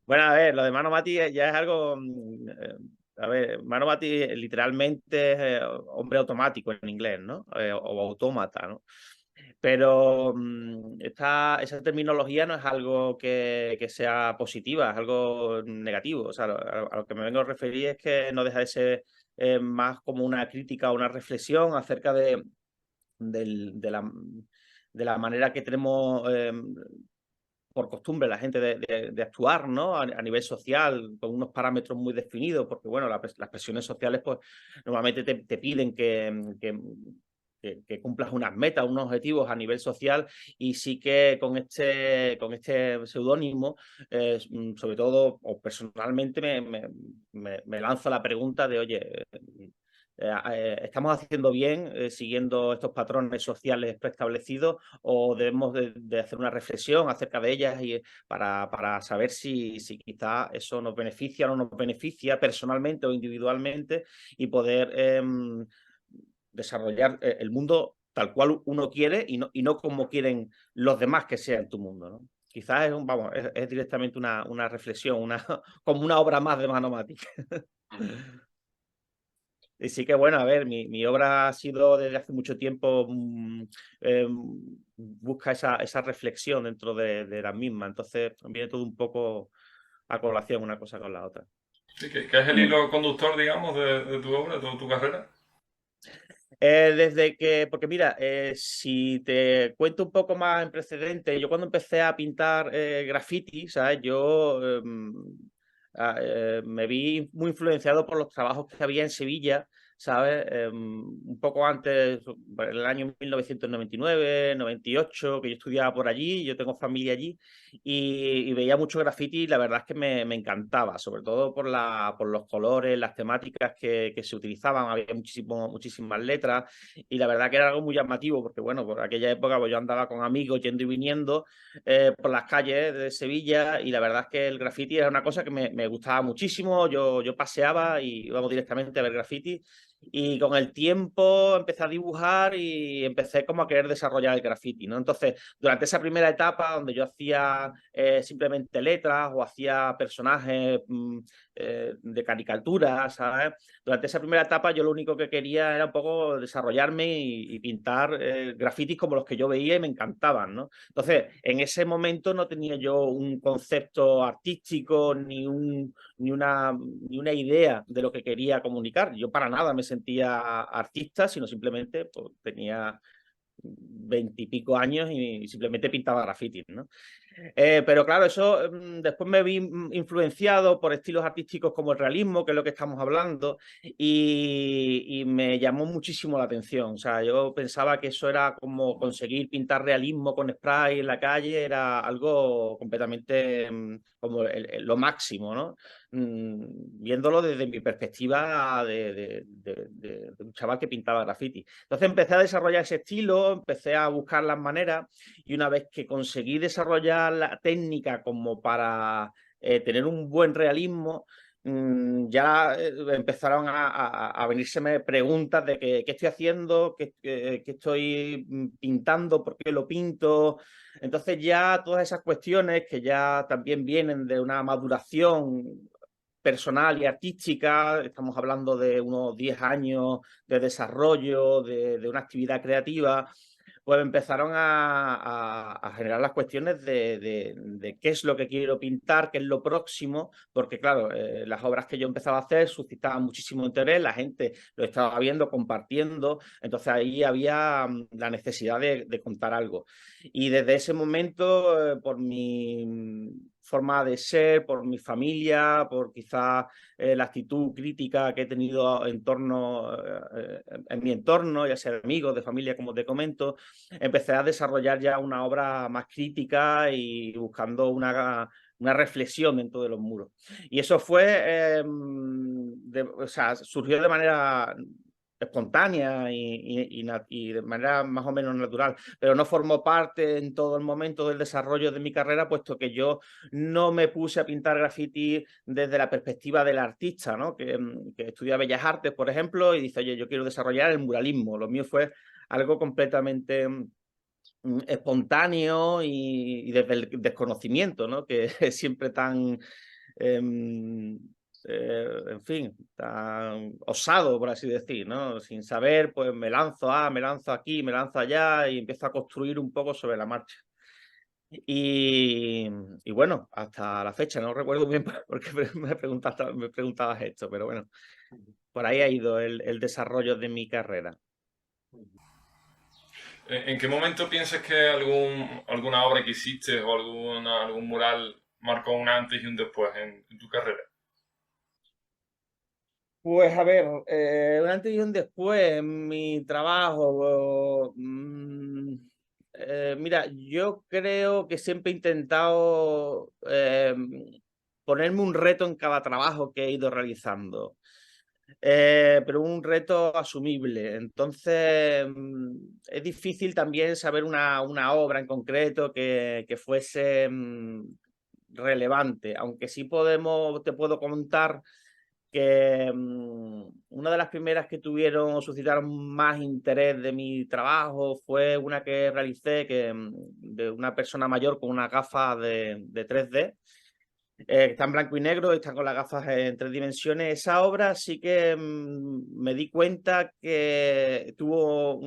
Bueno, a ver, lo de Mano Mati ya es algo. A ver, Mano Mati literalmente es hombre automático en inglés, ¿no? O autómata, ¿no? Pero esa terminología no es algo que sea positiva, es algo negativo. O sea, a lo que me vengo a referir es que no deja de ser más como una crítica o una reflexión acerca del- de la, de la manera que tenemos por costumbre la gente de actuar, ¿no? A nivel social, con unos parámetros muy definidos, porque bueno, las presiones sociales pues normalmente te piden que cumplas unas metas, unos objetivos a nivel social, y sí que con este seudónimo, sobre todo, o personalmente, me lanzo la pregunta de, oye, ¿estamos haciendo bien siguiendo estos patrones sociales preestablecidos o debemos de hacer una reflexión acerca de ellas y para saber si quizá eso nos beneficia o no nos beneficia personalmente o individualmente y poder desarrollar el mundo tal cual uno quiere y no como quieren los demás que sea en tu mundo, ¿no? Quizás vamos, es directamente una reflexión, como una obra más de Mano Mati. Y sí que bueno, a ver, mi obra ha sido desde hace mucho tiempo, busca esa reflexión dentro de la misma, entonces viene todo un poco a colación una cosa con la otra. Sí, que es el hilo conductor, digamos, de tu obra, de tu carrera. Porque mira, si te cuento un poco más en precedente, yo cuando empecé a pintar graffiti, ¿sabes? Yo me vi muy influenciado por los trabajos que había en Sevilla, ¿sabes? Un poco antes, por el año 1999, 98, que yo estudiaba por allí, yo tengo familia allí, y veía mucho graffiti y la verdad es que me encantaba, sobre todo por los colores, las temáticas que se utilizaban, había muchísimas letras y la verdad que era algo muy llamativo porque bueno, por aquella época pues, yo andaba con amigos yendo y viniendo por las calles de Sevilla y la verdad es que el graffiti era una cosa que me gustaba muchísimo, yo paseaba y íbamos directamente a ver graffiti y con el tiempo empecé a dibujar y empecé como a querer desarrollar el graffiti, ¿no? Entonces, durante esa primera etapa donde yo hacía simplemente letras o hacía personajes de caricatura, ¿sabes? Durante esa primera etapa yo lo único que quería era un poco desarrollarme y pintar grafitis como los que yo veía y me encantaban, ¿no? Entonces, en ese momento no tenía yo un concepto artístico ni una idea de lo que quería comunicar. Yo para nada me sentía artista, sino simplemente pues, tenía 20 y pico años y simplemente pintaba grafitis, ¿no? Pero claro, eso después me vi influenciado por estilos artísticos como el realismo, que es lo que estamos hablando, y me llamó muchísimo la atención. O sea, yo pensaba que eso era como conseguir pintar realismo con spray en la calle, era algo completamente como lo máximo, ¿no? Viéndolo desde mi perspectiva de un chaval que pintaba graffiti. Entonces empecé a desarrollar ese estilo, empecé a buscar las maneras y una vez que conseguí desarrollar la técnica como para tener un buen realismo, ya empezaron a venírseme preguntas de qué estoy haciendo, qué estoy pintando, por qué lo pinto. Entonces ya todas esas cuestiones que ya también vienen de una maduración personal y artística, estamos hablando de unos 10 años de desarrollo, de una actividad creativa, pues empezaron a generar las cuestiones de qué es lo que quiero pintar, qué es lo próximo, porque claro, las obras que yo empezaba a hacer suscitaban muchísimo interés, la gente lo estaba viendo, compartiendo, entonces ahí había la necesidad de contar algo. Y desde ese momento, por mi forma de ser, por mi familia, por quizás la actitud crítica que he tenido en mi entorno, ya sea de amigos, de familia, como te comento, empecé a desarrollar ya una obra más crítica y buscando una reflexión dentro de los muros. Y eso fue, o sea, surgió de manera espontánea y de manera más o menos natural, pero no formó parte en todo el momento del desarrollo de mi carrera, puesto que yo no me puse a pintar graffiti desde la perspectiva del artista, ¿no? Que estudia Bellas Artes, por ejemplo, y dice, oye, yo quiero desarrollar el muralismo. Lo mío fue algo completamente espontáneo y desde el desconocimiento, ¿no? Que es siempre tan en fin, tan osado, por así decir, ¿no? Sin saber, pues me lanzo me lanzo aquí, me lanzo allá y empiezo a construir un poco sobre la marcha. Y bueno, hasta la fecha, no recuerdo bien porque me preguntabas esto, pero bueno, por ahí ha ido el desarrollo de mi carrera. ¿En qué momento piensas que alguna obra que hiciste o algún mural marcó un antes y un después en tu carrera? Pues a ver, un antes y un después en mi trabajo. Mira, yo creo que siempre he intentado ponerme un reto en cada trabajo que he ido realizando, pero un reto asumible. Entonces, es difícil también saber una obra en concreto que fuese relevante, aunque sí te puedo contar que una de las primeras que tuvieron o suscitaron más interés de mi trabajo fue una que realicé de una persona mayor con una gafas de 3D. Está en blanco y negro, está con las gafas en 3 dimensiones. Esa obra sí que me di cuenta que tuvo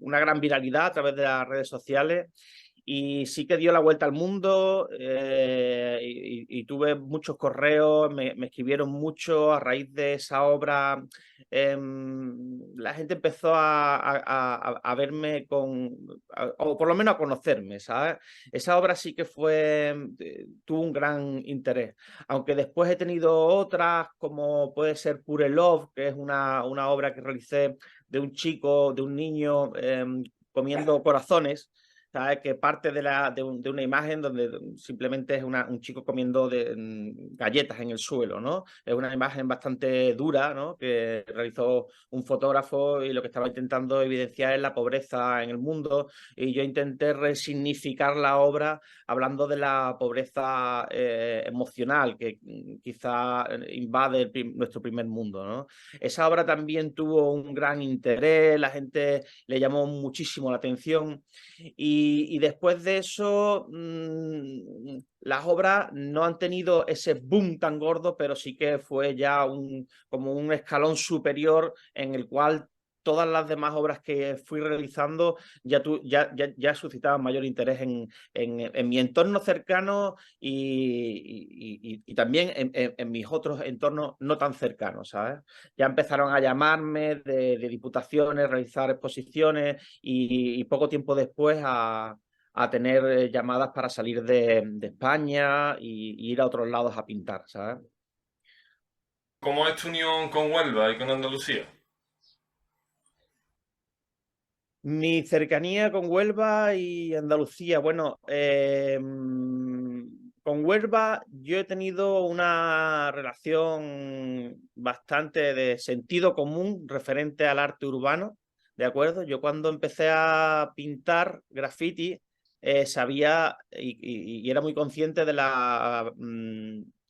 una gran viralidad a través de las redes sociales y sí que dio la vuelta al mundo, y tuve muchos correos, me escribieron mucho a raíz de esa obra. La gente empezó a verme o por lo menos a conocerme, ¿sabes? Esa obra sí que tuvo un gran interés, aunque después he tenido otras como puede ser Pure Love, que es una obra que realicé de un chico, de un niño comiendo corazones. ¿Sabes? Que parte de una imagen donde simplemente es un chico comiendo galletas en el suelo, ¿no? Es una imagen bastante dura, ¿no? Que realizó un fotógrafo y lo que estaba intentando evidenciar es la pobreza en el mundo, y yo intenté resignificar la obra hablando de la pobreza emocional que quizá invade nuestro primer mundo, ¿no? Esa obra también tuvo un gran interés, la gente le llamó muchísimo la atención. Y después de eso, las obras no han tenido ese boom tan gordo, pero sí que fue ya como un escalón superior en el cual todas las demás obras que fui realizando ya suscitaban mayor interés en mi entorno cercano y también en mis otros entornos no tan cercanos, ¿sabes? Ya empezaron a llamarme de diputaciones, realizar exposiciones y poco tiempo después a tener llamadas para salir de España y ir a otros lados a pintar, ¿sabes? ¿Cómo es tu unión con Huelva y con Andalucía? Mi cercanía con Huelva y Andalucía. Bueno, con Huelva yo he tenido una relación bastante de sentido común referente al arte urbano, ¿de acuerdo? Yo cuando empecé a pintar graffiti sabía y era muy consciente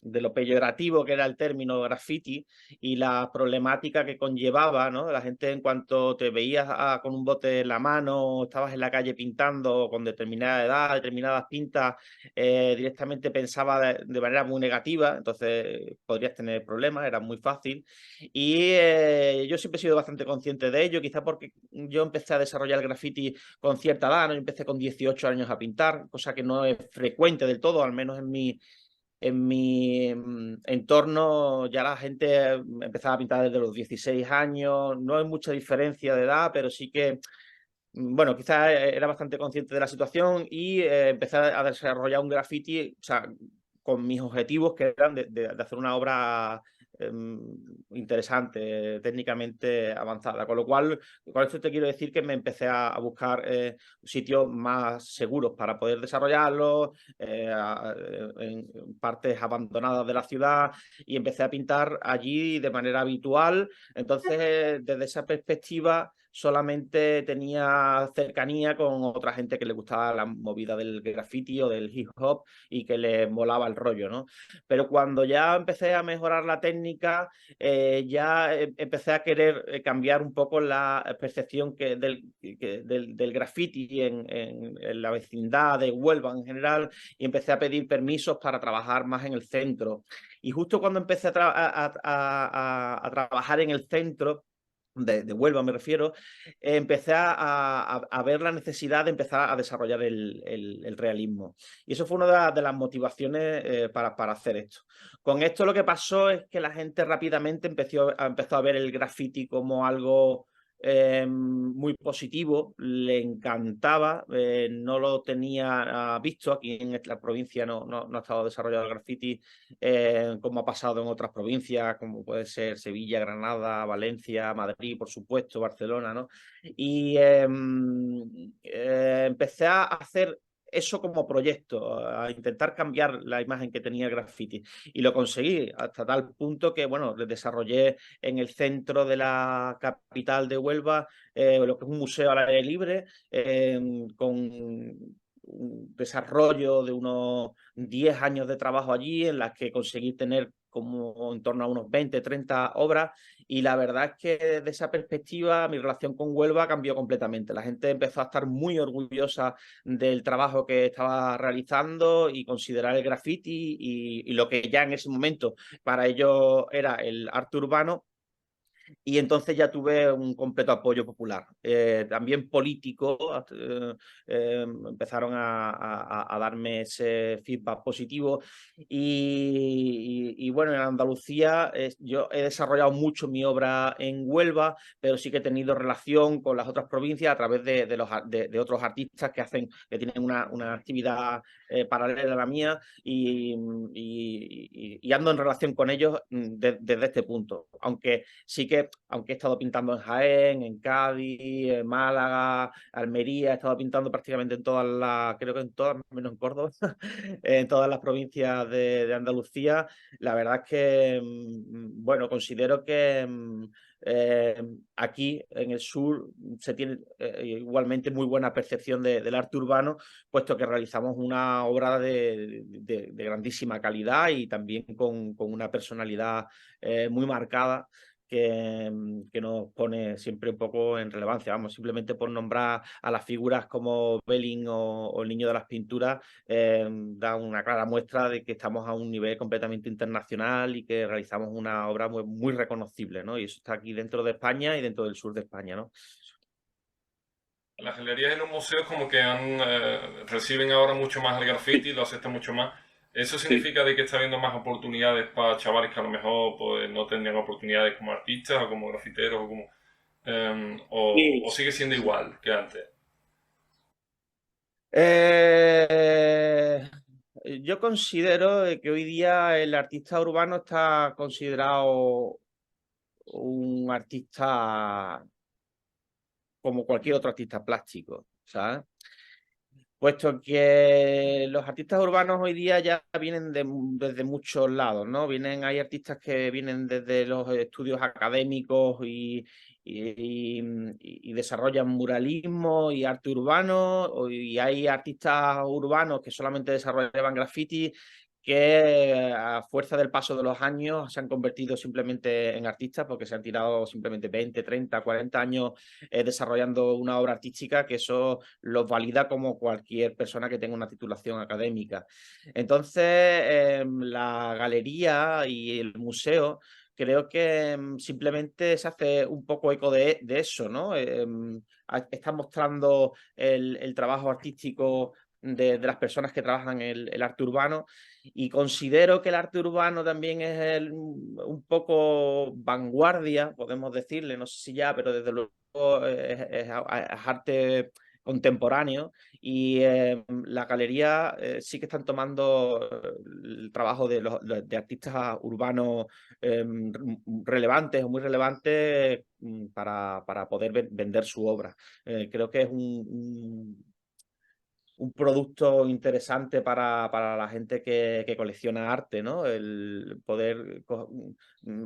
de lo peyorativo que era el término graffiti y la problemática que conllevaba, ¿no? La gente en cuanto te veías con un bote en la mano, estabas en la calle pintando con determinada edad, determinadas pintas, directamente pensaba de manera muy negativa, entonces podrías tener problemas, era muy fácil. Y yo siempre he sido bastante consciente de ello, quizá porque yo empecé a desarrollar el graffiti con cierta edad, ¿no? Yo empecé con 18 años a pintar, cosa que no es frecuente del todo, al menos en mi entorno ya la gente empezaba a pintar desde los 16 años, no hay mucha diferencia de edad, pero sí que, bueno, quizás era bastante consciente de la situación y empecé a desarrollar un graffiti, o sea, con mis objetivos que eran de hacer una obra interesante, técnicamente avanzada. Con lo cual, con esto te quiero decir que me empecé a buscar sitios más seguros para poder desarrollarlo, en partes abandonadas de la ciudad, y empecé a pintar allí de manera habitual. Entonces, desde esa perspectiva, solamente tenía cercanía con otra gente que le gustaba la movida del graffiti o del hip hop y que le molaba el rollo, ¿no? Pero cuando ya empecé a mejorar la técnica, ya empecé a querer cambiar un poco la percepción del graffiti en la vecindad de Huelva en general, y empecé a pedir permisos para trabajar más en el centro. Y justo cuando empecé a trabajar en el centro, de Huelva me refiero, empecé a ver la necesidad de empezar a desarrollar el realismo. Y eso fue una de las motivaciones para hacer esto. Con esto lo que pasó es que la gente rápidamente empezó a ver el graffiti como algo muy positivo, le encantaba, no lo tenía visto aquí en esta provincia, no ha estado desarrollado el graffiti como ha pasado en otras provincias, como puede ser Sevilla, Granada, Valencia, Madrid, por supuesto, Barcelona, ¿no? Y empecé a hacer eso como proyecto, a intentar cambiar la imagen que tenía el graffiti. Y lo conseguí hasta tal punto que, bueno, le desarrollé en el centro de la capital de Huelva lo que es un museo al aire libre, con un desarrollo de unos 10 años de trabajo allí, en las que conseguí tener como en torno a unos 20, 30 obras, y la verdad es que desde esa perspectiva mi relación con Huelva cambió completamente. La gente empezó a estar muy orgullosa del trabajo que estaba realizando y considerar el graffiti y lo que ya en ese momento para ellos era el arte urbano, y entonces ya tuve un completo apoyo popular. También político, empezaron a darme ese feedback positivo y bueno, en Andalucía yo he desarrollado mucho mi obra en Huelva, pero sí que he tenido relación con las otras provincias a través de otros artistas que tienen una actividad paralela a la mía y ando en relación con ellos desde este punto, aunque he estado pintando en Jaén, en Cádiz, en Málaga, Almería, he estado pintando prácticamente en todas creo que en todas, menos en Córdoba, en todas las provincias de Andalucía. La verdad es que, bueno, considero que aquí en el sur se tiene igualmente muy buena percepción del arte urbano, puesto que realizamos una obra de grandísima calidad y también con una personalidad muy marcada que nos pone siempre un poco en relevancia. Vamos, simplemente por nombrar a las figuras como Belling o el Niño de las Pinturas, da una clara muestra de que estamos a un nivel completamente internacional y que realizamos una obra muy reconocible, ¿no? Y eso está aquí dentro de España y dentro del sur de España, ¿no? Las galerías y los museos como que reciben ahora mucho más el graffiti, lo aceptan mucho más. ¿Eso Sí. significa de que está habiendo más oportunidades para chavales que a lo mejor pues, no tendrían oportunidades como artistas o como grafiteros o Sí. sigue siendo igual que antes? Eh, yo considero que hoy día el artista urbano está considerado un artista como cualquier otro artista plástico, ¿sabes? Puesto que los artistas urbanos hoy día ya vienen desde muchos lados, ¿no? Hay artistas que vienen desde los estudios académicos y desarrollan muralismo y arte urbano, y hay artistas urbanos que solamente desarrollaban graffiti, que a fuerza del paso de los años se han convertido simplemente en artistas porque se han tirado simplemente 20, 30, 40 años desarrollando una obra artística, que eso los valida como cualquier persona que tenga una titulación académica. Entonces, la galería y el museo creo que simplemente se hace un poco eco de eso, ¿no? Está mostrando el trabajo artístico de las personas que trabajan el arte urbano, y considero que el arte urbano también es un poco vanguardia, podemos decirle, no sé si ya, pero desde luego es arte contemporáneo, y la galería sí que están tomando el trabajo de artistas urbanos relevantes o muy relevantes para poder vender su obra. Creo que es un producto interesante para la gente que colecciona arte, ¿no? El poder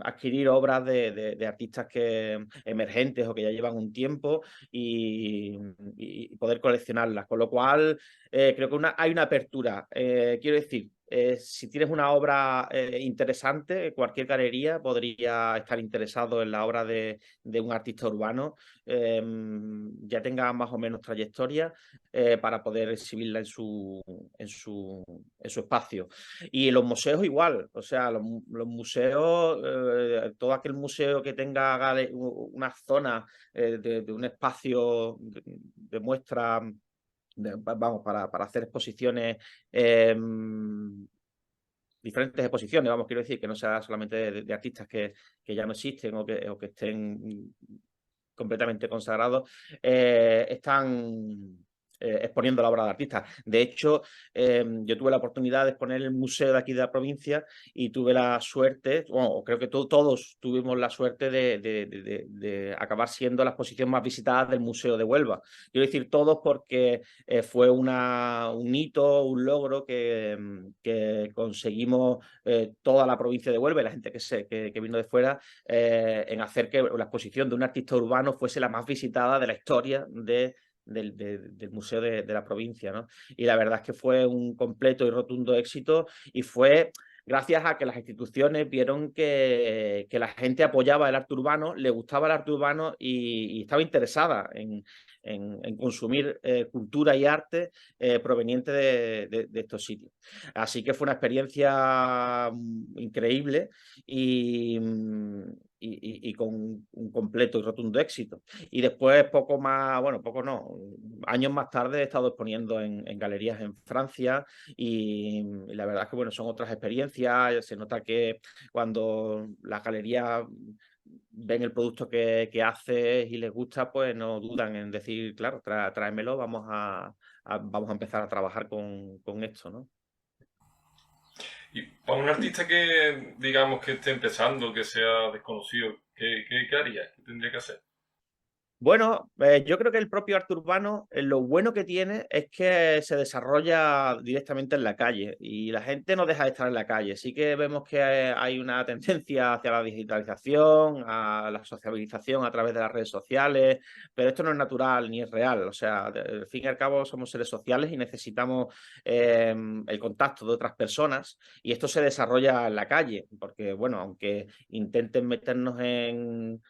adquirir obras de artistas emergentes o que ya llevan un tiempo y poder coleccionarlas. Con lo cual, creo que hay una apertura. Quiero decir, si tienes una obra interesante, cualquier galería podría estar interesado en la obra de un artista urbano, ya tenga más o menos trayectoria, para poder exhibirla en su espacio. Y los museos igual, o sea, los museos, todo aquel museo que tenga una zona de un espacio de muestra, vamos, para hacer exposiciones, diferentes exposiciones, vamos, quiero decir, que no sea solamente de artistas que ya no existen o que estén completamente consagrados, están exponiendo la obra de artistas. De hecho, yo tuve la oportunidad de exponer en el museo de aquí de la provincia y tuve la suerte, bueno, creo que todos tuvimos la suerte de acabar siendo la exposición más visitada del Museo de Huelva. Quiero decir todos porque fue un hito, un logro que conseguimos toda la provincia de Huelva y la gente que vino de fuera, en hacer que la exposición de un artista urbano fuese la más visitada de la historia del museo de la provincia, ¿no? Y la verdad es que fue un completo y rotundo éxito y fue gracias a que las instituciones vieron que la gente apoyaba el arte urbano, le gustaba el arte urbano y estaba interesada en consumir cultura y arte proveniente de estos sitios. Así que fue una experiencia increíble y con un completo y rotundo éxito. Y después, poco más, bueno, poco no, años más tarde he estado exponiendo en galerías en Francia y la verdad es que, bueno, son otras experiencias. Se nota que cuando las galerías ven el producto que haces y les gusta, pues no dudan en decir, claro, tráemelo, vamos a empezar a trabajar con esto, ¿no? Y para un artista que, digamos, que esté empezando, que sea desconocido, ¿qué haría? ¿Qué tendría que hacer? Bueno, yo creo que el propio arte urbano, lo bueno que tiene es que se desarrolla directamente en la calle y la gente no deja de estar en la calle. Sí que vemos que hay una tendencia hacia la digitalización, a la sociabilización a través de las redes sociales, pero esto no es natural ni es real. O sea, al fin y al cabo somos seres sociales y necesitamos el contacto de otras personas y esto se desarrolla en la calle, porque bueno, aunque intenten meternos en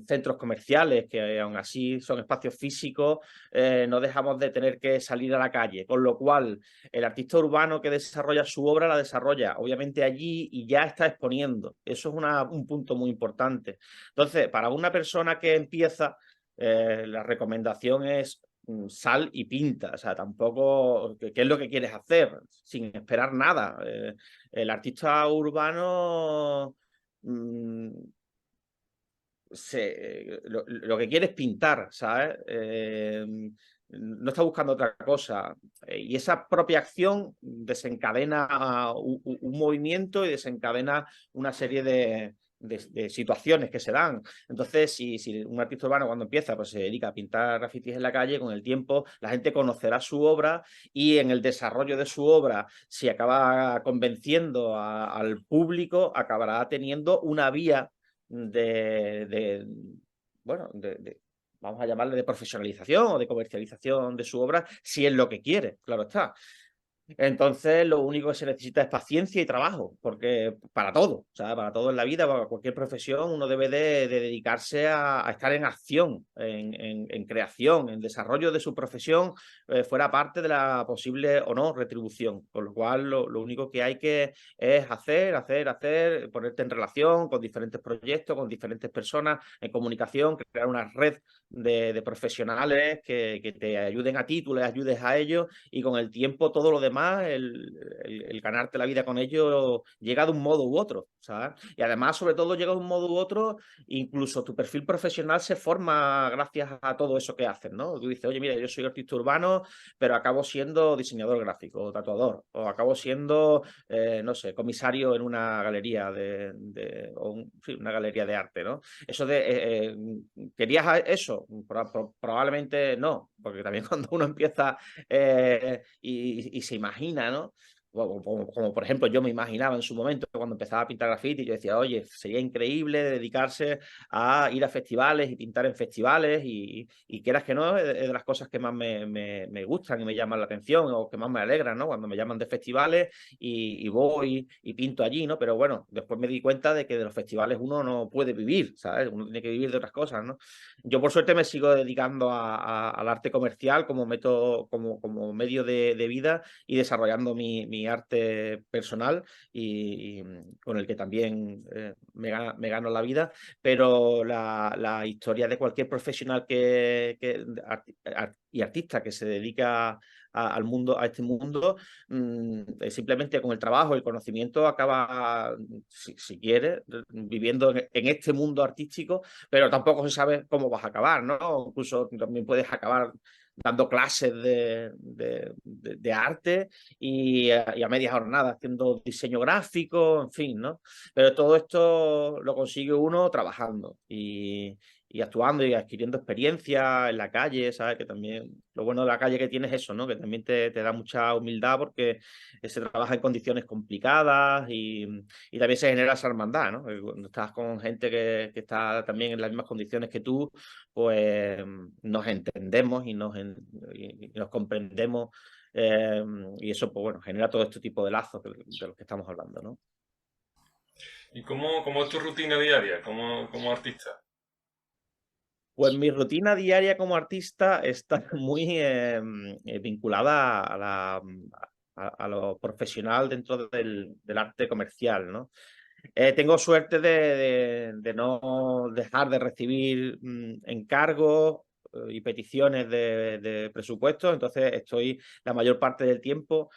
centros comerciales, que aún así son espacios físicos, no dejamos de tener que salir a la calle, con lo cual el artista urbano que desarrolla su obra la desarrolla obviamente allí y ya está exponiendo. Eso es un punto muy importante. Entonces, para una persona que empieza, la recomendación es sal y pinta, o sea, tampoco, ¿qué es lo que quieres hacer? Sin esperar nada. El artista urbano lo que quiere es pintar, ¿sabes? No está buscando otra cosa. Y esa propia acción desencadena un movimiento y desencadena una serie de situaciones que se dan. Entonces, si un artista urbano cuando empieza pues se dedica a pintar grafitis en la calle, con el tiempo la gente conocerá su obra y en el desarrollo de su obra, si acaba convenciendo al público, acabará teniendo una vía de bueno, vamos a llamarle de profesionalización o de comercialización de su obra, si es lo que quiere, claro está. Entonces, lo único que se necesita es paciencia y trabajo, porque para todo, o sea, para todo en la vida, para cualquier profesión, uno debe de dedicarse a estar en acción, en creación, en desarrollo de su profesión, fuera parte de la posible o no retribución. Con lo cual, lo único que hay que es hacer, ponerte en relación con diferentes proyectos, con diferentes personas, en comunicación, crear una red de profesionales que te ayuden a ti, tú les ayudes a ellos y con el tiempo todo lo demás, el ganarte la vida con ello llega de un modo u otro, ¿sabes? Y además, sobre todo, llega de un modo u otro, incluso tu perfil profesional se forma gracias a todo eso que haces, ¿no? Tú dices, oye, mira, yo soy artista urbano, pero acabo siendo diseñador gráfico, o tatuador, o acabo siendo, no sé, comisario en una galería sí, una galería de arte, ¿no? Eso de, ¿querías eso? Probablemente no. porque también cuando uno empieza y se imagina, ¿no? Como, por ejemplo yo me imaginaba en su momento cuando empezaba a pintar graffiti, yo decía, oye, sería increíble dedicarse a ir a festivales y pintar en festivales y quieras que no, es de las cosas que más me gustan y me llaman la atención o que más me alegran, ¿no? Cuando me llaman de festivales y voy y pinto allí, ¿no? Pero bueno, después me di cuenta de que de los festivales uno no puede vivir, ¿sabes? Uno tiene que vivir de otras cosas, ¿no? Yo por suerte me sigo dedicando al arte comercial como método, como medio de vida y desarrollando mi arte personal y con el que también me gano la vida, pero la historia de cualquier profesional y artista que se dedica al mundo, a este mundo, simplemente con el trabajo, el conocimiento, acaba, si quieres, viviendo en este mundo artístico, pero tampoco se sabe cómo vas a acabar, ¿no? Incluso también puedes acabar dando clases de arte y a media jornada haciendo diseño gráfico, en fin, ¿no? Pero todo esto lo consigue uno trabajando y actuando y adquiriendo experiencia en la calle, ¿sabes? Que también lo bueno de la calle que tienes es eso, ¿no? Que también te da mucha humildad porque se trabaja en condiciones complicadas y también se genera esa hermandad, ¿no? Cuando estás con gente que está también en las mismas condiciones que tú, pues nos entendemos y nos comprendemos y eso, pues bueno, genera todo este tipo de lazos de los que estamos hablando, ¿no? ¿Y cómo es tu rutina diaria como artista? Pues mi rutina diaria como artista está muy vinculada a lo profesional dentro del arte comercial, ¿no? Tengo suerte de no dejar de recibir encargos y peticiones de presupuestos, entonces estoy la mayor parte del tiempo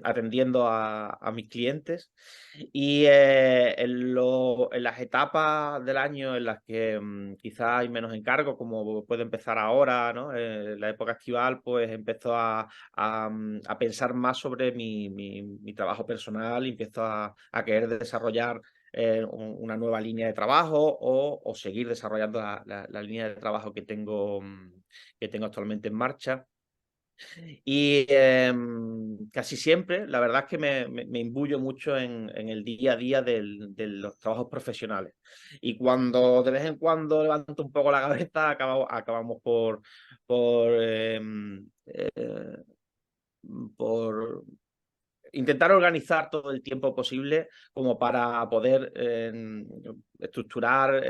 atendiendo a mis clientes y en las etapas del año en las que quizás hay menos encargos, como puede empezar ahora, ¿no? La época estival, pues empezó a pensar más sobre mi trabajo personal y empiezo a querer desarrollar una nueva línea de trabajo o seguir desarrollando la línea de trabajo que tengo actualmente en marcha. Y casi siempre, la verdad es que me imbuyo mucho en el día a día de los trabajos profesionales. Y cuando de vez en cuando levanto un poco la cabeza, acabamos por intentar organizar todo el tiempo posible como para poder estructurar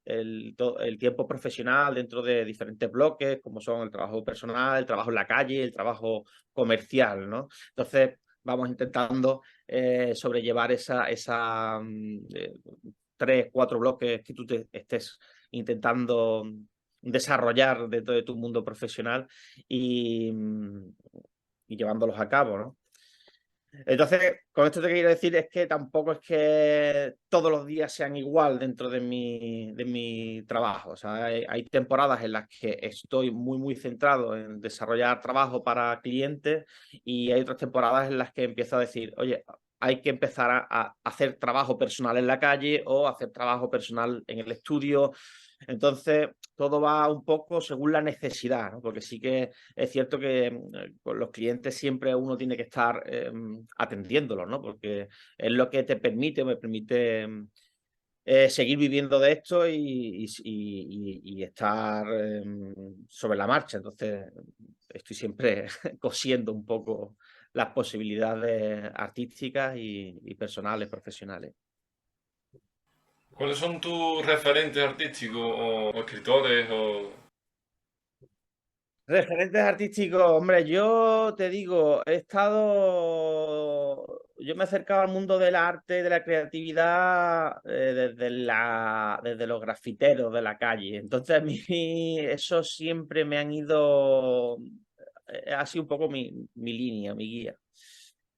el tiempo profesional dentro de diferentes bloques, como son el trabajo personal, el trabajo en la calle, el trabajo comercial, ¿no? Entonces, vamos intentando sobrellevar tres, cuatro bloques que tú estés intentando desarrollar dentro de tu mundo profesional y, y llevándolos a cabo, ¿no? Entonces, con esto te quiero decir es que tampoco es que todos los días sean igual dentro de mi trabajo. O sea, hay temporadas en las que estoy muy centrado en desarrollar trabajo para clientes y hay otras temporadas en las que empiezo a decir, oye, hay que empezar a hacer trabajo personal en la calle o hacer trabajo personal en el estudio. Entonces, todo va un poco según la necesidad, ¿no? Porque sí que es cierto que con los clientes siempre uno tiene que estar atendiéndolos, ¿no? Porque es lo que te permite o me permite seguir viviendo de esto y estar sobre la marcha. Entonces, estoy siempre cosiendo un poco las posibilidades artísticas y personales, profesionales. ¿Cuáles son tus referentes artísticos o escritores o... Referentes artísticos, hombre, yo te digo, yo me he acercado al mundo del arte, de la creatividad, desde los grafiteros de la calle. Entonces, a mí eso siempre me han ido, ha sido un poco mi línea, mi guía.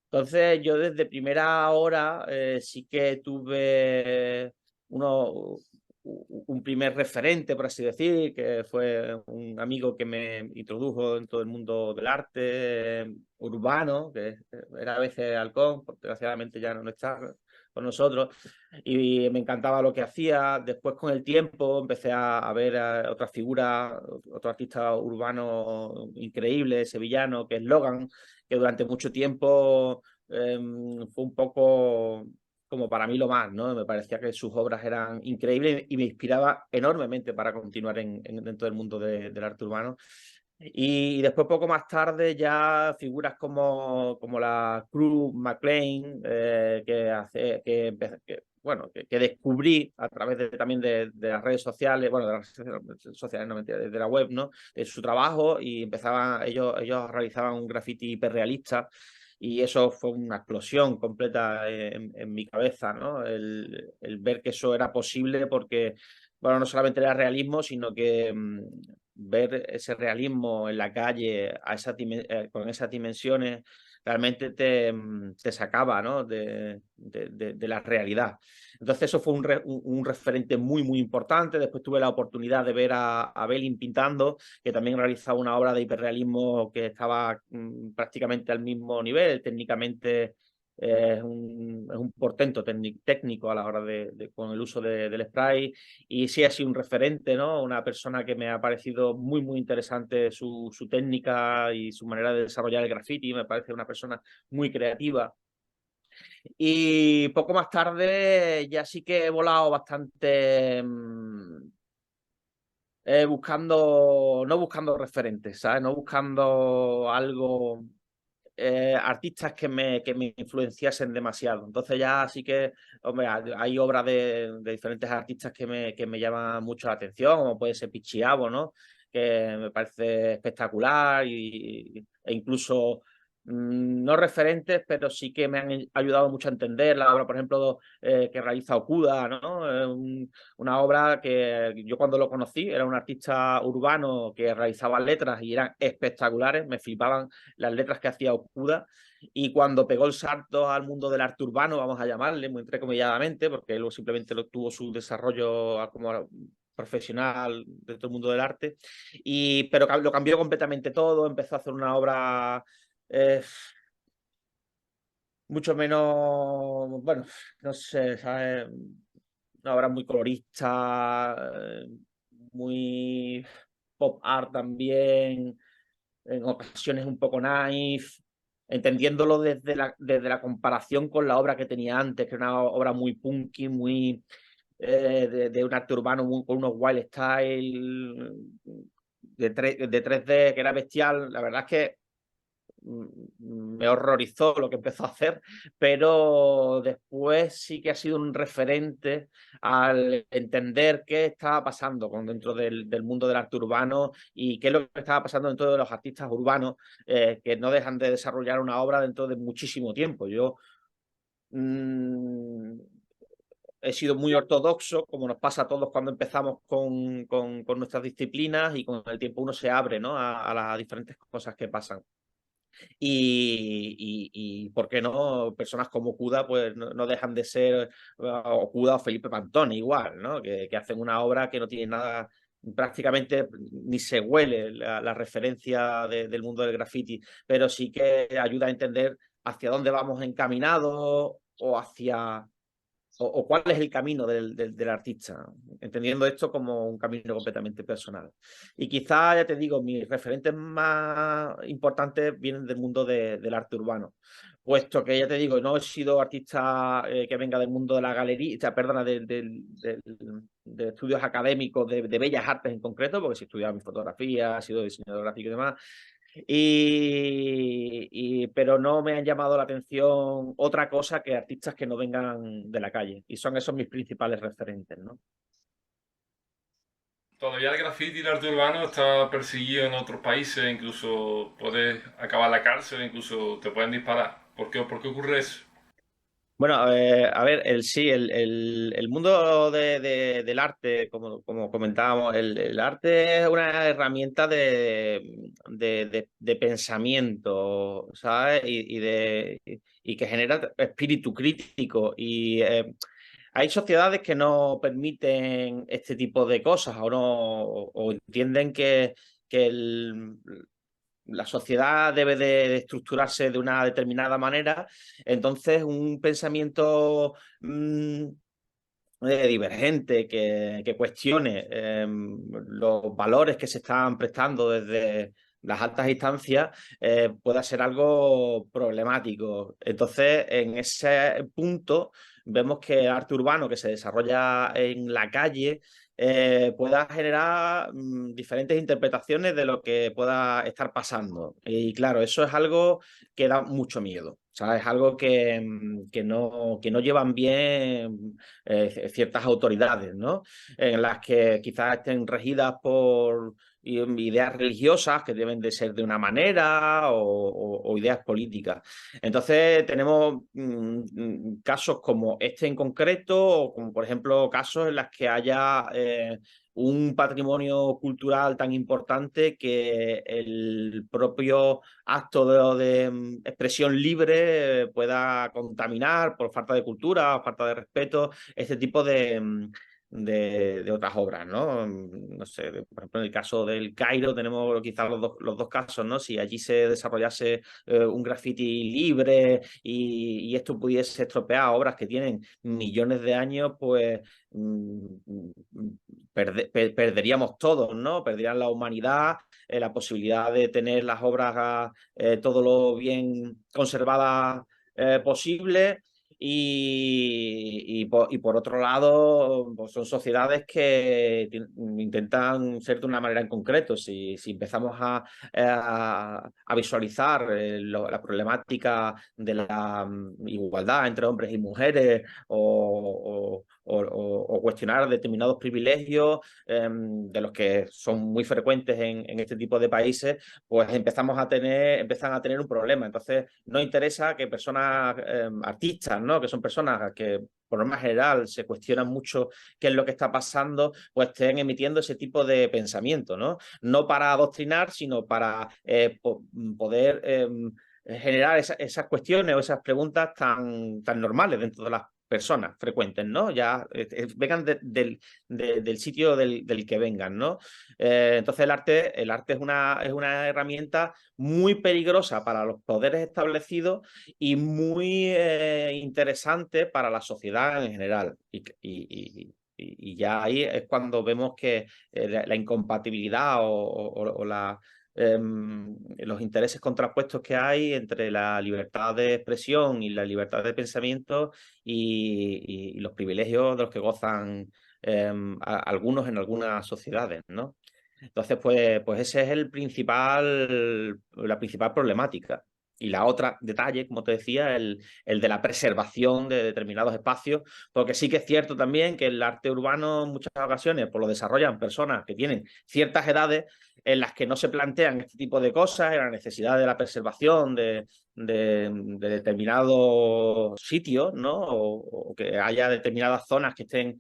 Entonces, yo desde primera hora sí que tuve unos un primer referente, por así decir, que fue un amigo que me introdujo en todo el mundo del arte urbano, que era a veces halcón, porque desgraciadamente ya no está con nosotros, y me encantaba lo que hacía. Después, con el tiempo, empecé a ver a otras figuras, otro artista urbano increíble, sevillano, que es Logan, que durante mucho tiempo fue un poco como para mí lo más, ¿no? Me parecía que sus obras eran increíbles y me inspiraba enormemente para continuar dentro del mundo del arte urbano. Y después, poco más tarde, ya figuras como la Cruz McLean, bueno, que descubrí a través también de las redes sociales, bueno, de las redes sociales, no mentira, de la web, ¿no? De su trabajo, y ellos realizaban un graffiti hiperrealista, y eso fue una explosión completa en mi cabeza, ¿no? El ver que eso era posible, porque, bueno, no solamente era realismo, sino que ver ese realismo en la calle con esas dimensiones realmente te sacaba, ¿no? de la realidad. Entonces eso fue un referente muy, muy importante. Después tuve la oportunidad de ver a Belin pintando, que también realizaba una obra de hiperrealismo que estaba prácticamente al mismo nivel. Técnicamente es un portento técnico a la hora con el uso del spray, y sí ha sido un referente, ¿no? Una persona que me ha parecido muy, muy interesante su técnica y su manera de desarrollar el graffiti. Me parece una persona muy creativa. Y poco más tarde ya sí que he volado bastante no buscando referentes, ¿sabes? No buscando algo, artistas que me influenciasen demasiado. Entonces ya sí que, hombre, hay obras de diferentes artistas que me llaman mucho la atención, como puede ser Pichiabo, ¿no? Que me parece espectacular, e incluso no referentes, pero sí que me han ayudado mucho a entender la obra, por ejemplo, que realiza Okuda, ¿no? Una obra que yo, cuando lo conocí, era un artista urbano que realizaba letras y eran espectaculares, me flipaban las letras que hacía Okuda. Y cuando pegó el salto al mundo del arte urbano, vamos a llamarle muy entrecomilladamente, porque él simplemente tuvo su desarrollo como profesional dentro del mundo del arte, pero lo cambió completamente todo. Empezó a hacer una obra eh, mucho menos, bueno, no sé, ¿sabes? Una obra muy colorista, muy pop art también, en ocasiones un poco naif, entendiéndolo desde la comparación con la obra que tenía antes, que era una obra muy punky, muy de un arte urbano, con unos wild style, de 3D, que era bestial. La verdad es que me horrorizó lo que empezó a hacer, pero después sí que ha sido un referente al entender qué estaba pasando dentro del mundo del arte urbano, y qué es lo que estaba pasando dentro de los artistas urbanos, que no dejan de desarrollar una obra dentro de muchísimo tiempo. Yo mmm, he sido muy ortodoxo, como nos pasa a todos cuando empezamos con nuestras disciplinas, y con el tiempo uno se abre, ¿no? a las diferentes cosas que pasan. Y ¿por qué no? Personas como Kuda pues no dejan de ser, o Kuda o Felipe Pantone igual, ¿no? Que hacen una obra que no tiene nada, prácticamente ni se huele la referencia del mundo del graffiti, pero sí que ayuda a entender hacia dónde vamos encaminados, o cuál es el camino del artista, entendiendo esto como un camino completamente personal. Y quizá, ya te digo, mis referentes más importantes vienen del mundo del arte urbano, puesto que, ya te digo, no he sido artista que venga del mundo de la galería, o sea, perdona, de estudios académicos de bellas artes en concreto, porque sí he estudiado mi fotografía, he sido diseñador gráfico y demás, pero no me han llamado la atención otra cosa que artistas que no vengan de la calle. Y son esos mis principales referentes, ¿no? Todavía el graffiti y el arte urbano está perseguido en otros países, incluso puedes acabar en la cárcel, incluso te pueden disparar. Por qué ocurre eso? Bueno, a ver, el mundo del arte, como comentábamos, el arte es una herramienta de pensamiento, ¿sabes? Y que genera espíritu crítico. Y hay sociedades que no permiten este tipo de cosas o, no, o entienden que la sociedad debe de estructurarse de una determinada manera. Entonces, un pensamiento divergente que cuestione los valores que se están prestando desde las altas instancias pueda ser algo problemático. Entonces, en ese punto vemos que el arte urbano que se desarrolla en la calle pueda generar diferentes interpretaciones de lo que pueda estar pasando. Y claro, eso es algo que da mucho miedo. O sea, es algo que no llevan bien ciertas autoridades, ¿no? En las que quizás estén regidas por ideas religiosas que deben de ser de una manera o ideas políticas. Entonces tenemos casos como este en concreto, o como por ejemplo casos en los que haya un patrimonio cultural tan importante que el propio acto de expresión libre pueda contaminar por falta de cultura o falta de respeto este tipo de otras obras, ¿no? No sé, por ejemplo, en el caso del Cairo tenemos quizás los dos casos, ¿no? Si allí se desarrollase un graffiti libre y esto pudiese estropear obras que tienen millones de años, pues perderíamos todos, ¿no? Perderían la humanidad, la posibilidad de tener las obras todo lo bien conservadas posible. Y por otro lado, pues son sociedades que intentan ser de una manera en concreto. Si empezamos a visualizar la problemática de la igualdad entre hombres y mujeres o cuestionar determinados privilegios de los que son muy frecuentes en este tipo de países, pues empiezan a tener un problema. Entonces, no interesa que personas, artistas, ¿no? Que son personas que por norma general se cuestionan mucho qué es lo que está pasando, pues estén emitiendo ese tipo de pensamiento, ¿no? No para adoctrinar, sino para poder generar esas cuestiones o esas preguntas tan normales dentro de las personas frecuentes, ¿no? Ya vengan del sitio del que vengan, ¿no? Entonces el arte es una herramienta muy peligrosa para los poderes establecidos y muy interesante para la sociedad en general. Y ya ahí es cuando vemos que la incompatibilidad los intereses contrapuestos que hay entre la libertad de expresión y la libertad de pensamiento y los privilegios de los que gozan algunos en algunas sociedades, ¿no? Entonces, pues ese es la principal problemática. Y la otra detalle, como te decía, el de la preservación de determinados espacios, porque sí que es cierto también que el arte urbano en muchas ocasiones pues lo desarrollan personas que tienen ciertas edades en las que no se plantean este tipo de cosas, la necesidad de la preservación de determinados sitios, ¿no? O que haya determinadas zonas que estén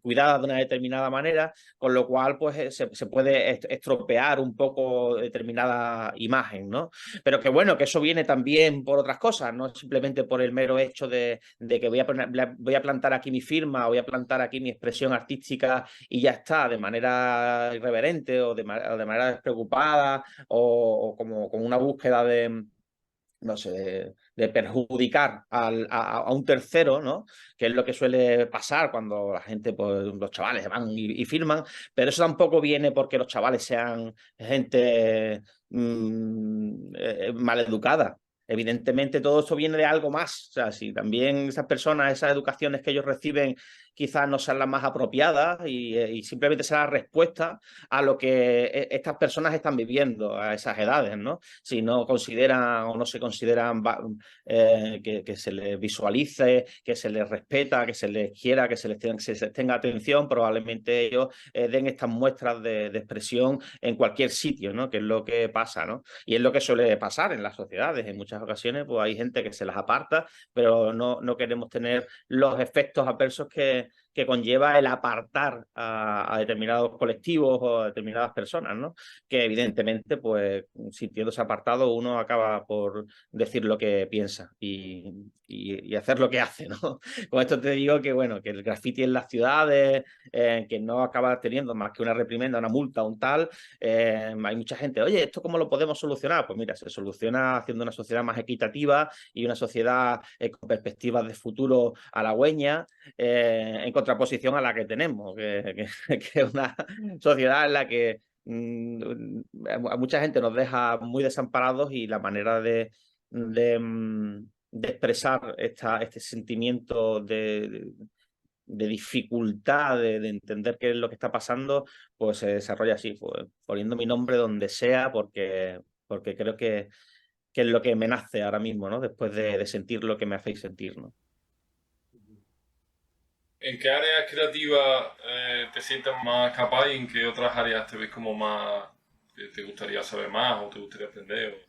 cuidadas de una determinada manera, con lo cual pues se puede estropear un poco determinada imagen, ¿no? Pero que bueno, que eso viene también por otras cosas, no simplemente por el mero hecho de que voy a plantar aquí mi firma, voy a plantar aquí mi expresión artística y ya está, de manera irreverente o de manera despreocupada o como una búsqueda de no sé, de perjudicar a un tercero, ¿no? Que es lo que suele pasar cuando la gente, pues los chavales van y firman, pero eso tampoco viene porque los chavales sean gente maleducada. Evidentemente todo esto viene de algo más. O sea, si también esas personas, esas educaciones que ellos reciben quizás no sean las más apropiadas y simplemente sea la respuesta a lo que estas personas están viviendo a esas edades, ¿no? Si no consideran o no se consideran que se les visualice, que se les respeta, que se les quiera, que se les tenga atención, probablemente ellos den estas muestras de expresión en cualquier sitio, ¿no? Que es lo que pasa, ¿no? Y es lo que suele pasar en las sociedades. En muchas ocasiones pues hay gente que se las aparta, pero no queremos tener los efectos adversos que que conlleva el apartar a determinados colectivos o a determinadas personas, ¿no? Que evidentemente, pues, sintiéndose apartado, uno acaba por decir lo que piensa y hacer lo que hace, ¿no? Con esto te digo que, bueno, que el graffiti en las ciudades, que no acaba teniendo más que una reprimenda, una multa, un tal, hay mucha gente, oye, ¿esto cómo lo podemos solucionar? Pues mira, se soluciona haciendo una sociedad más equitativa y una sociedad con perspectivas de futuro halagüeñas, en contraposición a la que tenemos, que es una sociedad en la que a mucha gente nos deja muy desamparados y la manera de expresar este sentimiento de dificultad de entender qué es lo que está pasando, pues se desarrolla así, pues, poniendo mi nombre donde sea, porque creo que es lo que me nace ahora mismo, ¿no? Después de sentir lo que me hacéis sentir, ¿no? ¿En qué áreas creativas te sientes más capaz y en qué otras áreas te ves como más, que te gustaría saber más o te gustaría aprender?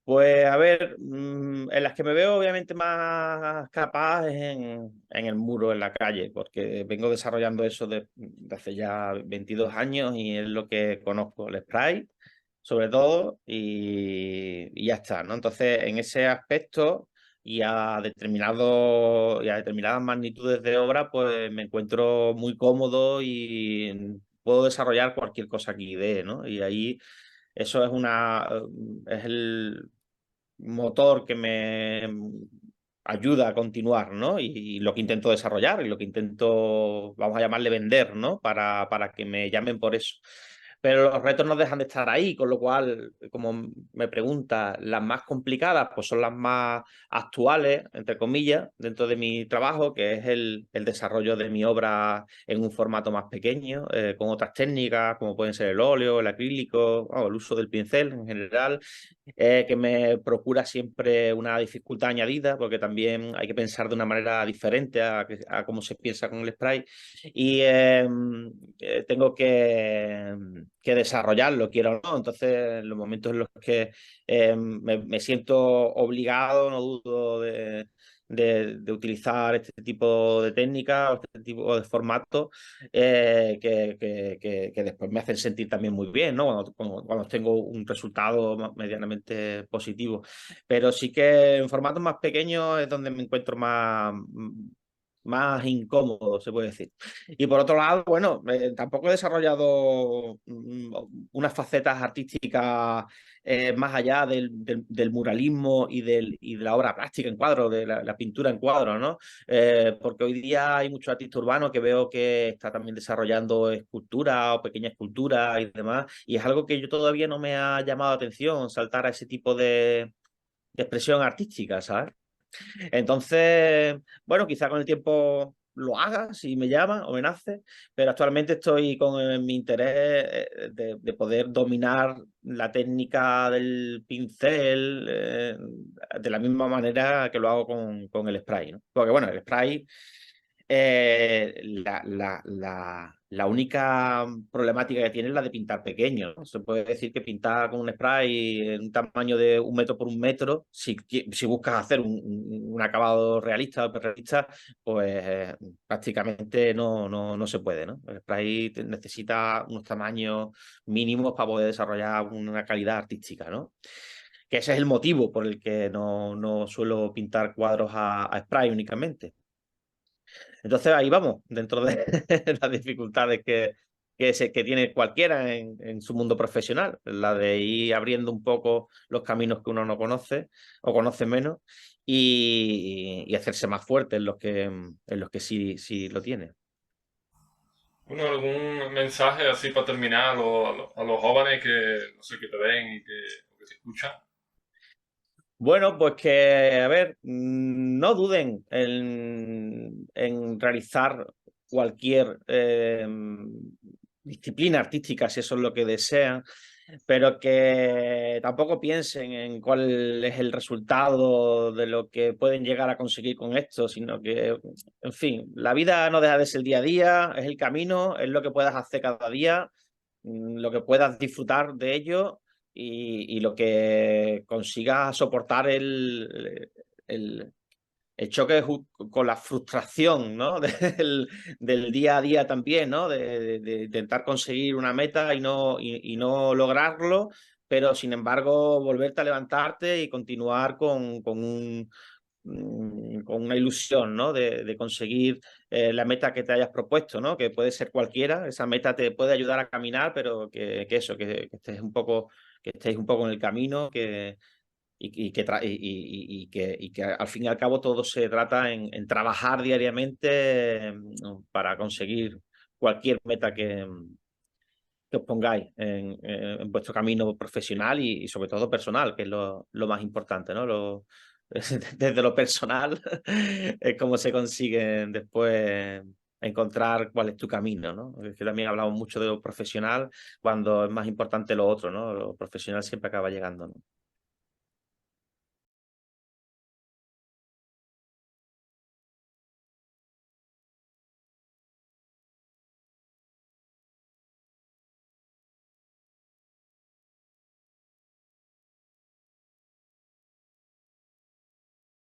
Pues a ver, en las que me veo obviamente más capaz es en el muro, en la calle, porque vengo desarrollando eso de hace ya 22 años y es lo que conozco, el spray sobre todo y ya está, ¿no? Entonces en ese aspecto y a determinadas magnitudes de obra, pues me encuentro muy cómodo y puedo desarrollar cualquier cosa que idee, ¿no? Y ahí eso es el motor que me ayuda a continuar, ¿no? Y lo que intento desarrollar y lo que intento, vamos a llamarle vender, ¿no? Para que me llamen por eso. Pero los retos no dejan de estar ahí, con lo cual, como me pregunta, las más complicadas, pues son las más actuales, entre comillas, dentro de mi trabajo, que es el desarrollo de mi obra en un formato más pequeño, con otras técnicas, como pueden ser el óleo, el acrílico, o el uso del pincel en general, que me procura siempre una dificultad añadida, porque también hay que pensar de una manera diferente a cómo se piensa con el spray. Y tengo que desarrollarlo, quiero o no. Entonces, en los momentos en los que me siento obligado, no dudo de utilizar este tipo de técnicas o este tipo de formatos que después me hacen sentir también muy bien, ¿no? Cuando tengo un resultado medianamente positivo. Pero sí que en formatos más pequeños es donde me encuentro más incómodo, se puede decir. Y por otro lado, bueno, tampoco he desarrollado unas facetas artísticas más allá del muralismo y de la obra plástica en cuadro, de la pintura en cuadro, ¿no? Porque hoy día hay mucho artista urbano que veo que está también desarrollando escultura o pequeña escultura y demás, y es algo que yo todavía no me ha llamado la atención, saltar a ese tipo de expresión artística, ¿sabes? Entonces, bueno, quizá con el tiempo lo haga si me llama o me nace, pero actualmente estoy con mi interés de poder dominar la técnica del pincel de la misma manera que lo hago con el spray, ¿no? Porque bueno, el spray la única problemática que tiene es la de pintar pequeño, ¿no? Se puede decir que pintar con un spray en un tamaño de 1 metro por 1 metro, si buscas hacer un acabado realista o realista, pues prácticamente no se puede, ¿no? El spray necesita unos tamaños mínimos para poder desarrollar una calidad artística, ¿no? Que ese es el motivo por el que no suelo pintar cuadros a spray únicamente. Entonces ahí vamos, dentro de las dificultades que tiene cualquiera en su mundo profesional, la de ir abriendo un poco los caminos que uno no conoce o conoce menos y hacerse más fuerte en los que sí lo tiene. Bueno, algún mensaje así para terminar a los jóvenes que, no sé, que te ven y que te escuchan. Bueno, pues que, a ver, no duden en realizar cualquier disciplina artística si eso es lo que desean, pero que tampoco piensen en cuál es el resultado de lo que pueden llegar a conseguir con esto, sino que, en fin, la vida no deja de ser el día a día, es el camino, es lo que puedas hacer cada día, lo que puedas disfrutar de ello y lo que consigas soportar el, el choque con la frustración, ¿no? Del día a día también, ¿no? De intentar conseguir una meta y no lograrlo, pero sin embargo volverte a levantarte y continuar con una ilusión, ¿no? De conseguir la meta que te hayas propuesto, ¿no? Que puede ser cualquiera, esa meta te puede ayudar a caminar, pero que estés un poco en el camino, y que al fin y al cabo todo se trata en trabajar diariamente para conseguir cualquier meta que os pongáis en vuestro camino profesional y sobre todo personal, que es lo más importante, ¿no? Desde lo personal es como se consigue después encontrar cuál es tu camino, ¿no? Es que también hablamos mucho de lo profesional cuando es más importante lo otro, ¿no? Lo profesional siempre acaba llegando, ¿no?